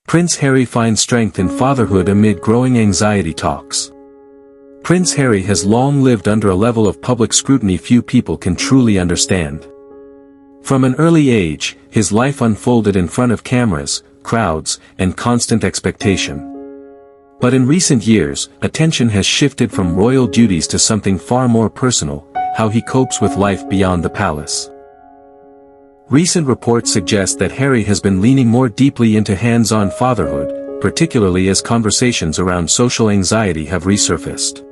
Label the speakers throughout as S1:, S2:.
S1: Prince Harry finds strength in fatherhood amid growing anxiety talks. Prince Harry has long lived under a level of public scrutiny few people can truly understand. From an early age, his life unfolded in front of cameras, crowds, and constant expectation. But in recent years, attention has shifted from royal duties to something far more personal, how he copes with life beyond the palace. Recent reports suggest that Harry has been leaning more deeply into hands-on fatherhood, particularly as conversations around social anxiety have resurfaced.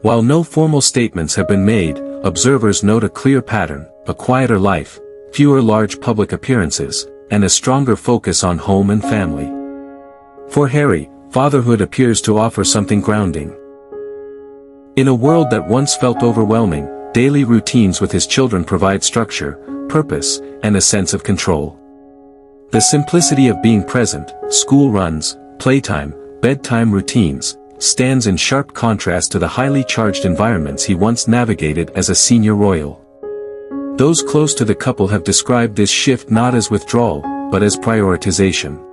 S1: While no formal statements have been made, observers note a clear pattern: a quieter life, fewer large public appearances, and a stronger focus on home and family. For Harry, fatherhood appears to offer something grounding. In a world that once felt overwhelming, daily routines with his children provide structure, purpose, and a sense of control. The simplicity of being present, school runs, playtime, bedtime routines, stands in sharp contrast to the highly charged environments he once navigated as a senior royal. Those close to the couple have described this shift not as withdrawal, but as prioritization.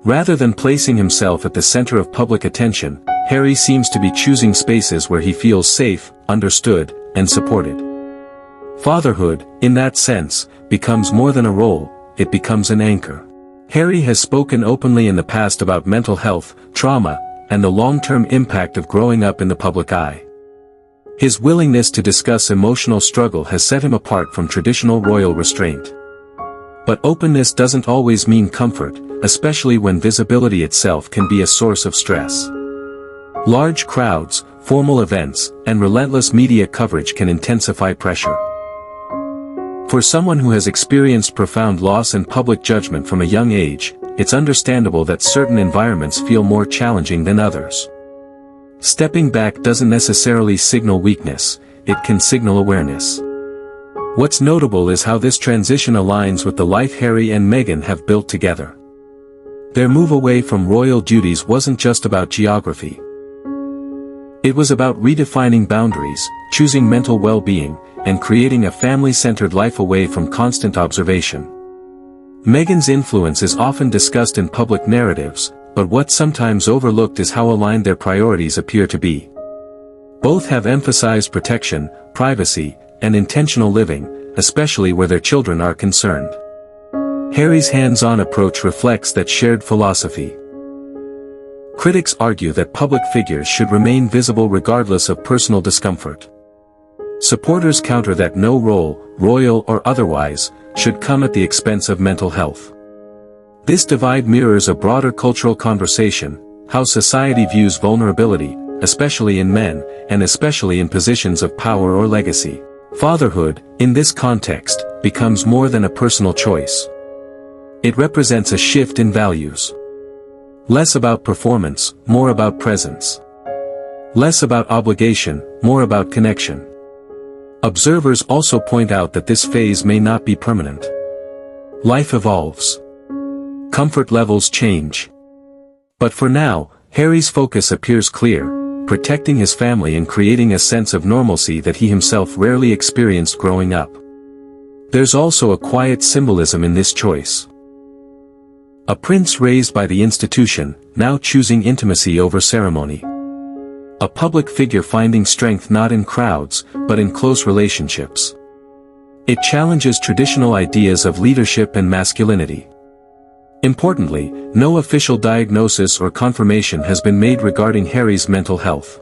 S1: Rather than placing himself at the center of public attention, Harry seems to be choosing spaces where he feels safe, understood, and supported. Fatherhood, in that sense, becomes more than a role, it becomes an anchor. Harry has spoken openly in the past about mental health, trauma, and the long-term impact of growing up in the public eye. His willingness to discuss emotional struggle has set him apart from traditional royal restraint. But openness doesn't always mean comfort, especially when visibility itself can be a source of stress. Large crowds, formal events, and relentless media coverage can intensify pressure. For someone who has experienced profound loss and public judgment from a young age, it's understandable that certain environments feel more challenging than others. Stepping back doesn't necessarily signal weakness, it can signal awareness. What's notable is how this transition aligns with the life Harry and Meghan have built together. Their move away from royal duties wasn't just about geography. It was about redefining boundaries, choosing mental well-being, and creating a family-centered life away from constant observation. Meghan's influence is often discussed in public narratives, but what's sometimes overlooked is how aligned their priorities appear to be. Both have emphasized protection, privacy, and intentional living, especially where their children are concerned. Harry's hands-on approach reflects that shared philosophy. Critics argue that public figures should remain visible regardless of personal discomfort. Supporters counter that no role, royal or otherwise, should come at the expense of mental health. This divide mirrors a broader cultural conversation: how society views vulnerability, especially in men, and especially in positions of power or legacy. Fatherhood, in this context, becomes more than a personal choice. It represents a shift in values. Less about performance, more about presence. Less about obligation, more about connection. Observers also point out that this phase may not be permanent. Life evolves. Comfort levels change. But for now, Harry's focus appears clear: protecting his family and creating a sense of normalcy that he himself rarely experienced growing up. There's also a quiet symbolism in this choice. A prince raised by the institution, now choosing intimacy over ceremony. A public figure finding strength not in crowds, but in close relationships. It challenges traditional ideas of leadership and masculinity. Importantly, no official diagnosis or confirmation has been made regarding Harry's mental health.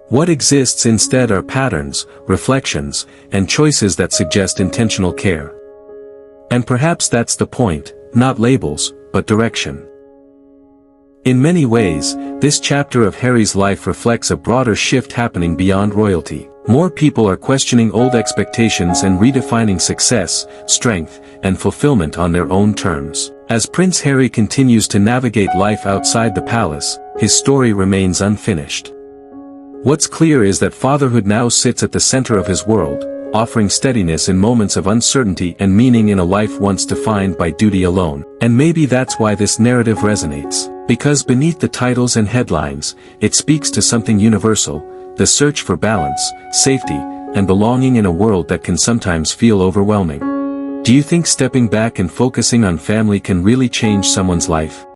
S1: What exists instead are patterns, reflections, and choices that suggest intentional care. And perhaps that's the point, not labels, but direction. In many ways, this chapter of Harry's life reflects a broader shift happening beyond royalty. More people are questioning old expectations and redefining success, strength, and fulfillment on their own terms. As Prince Harry continues to navigate life outside the palace, his story remains unfinished. What's clear is that fatherhood now sits at the center of his world, offering steadiness in moments of uncertainty and meaning in a life once defined by duty alone. And maybe that's why this narrative resonates. Because beneath the titles and headlines, it speaks to something universal: the search for balance, safety, and belonging in a world that can sometimes feel overwhelming. Do you think stepping back and focusing on family can really change someone's life?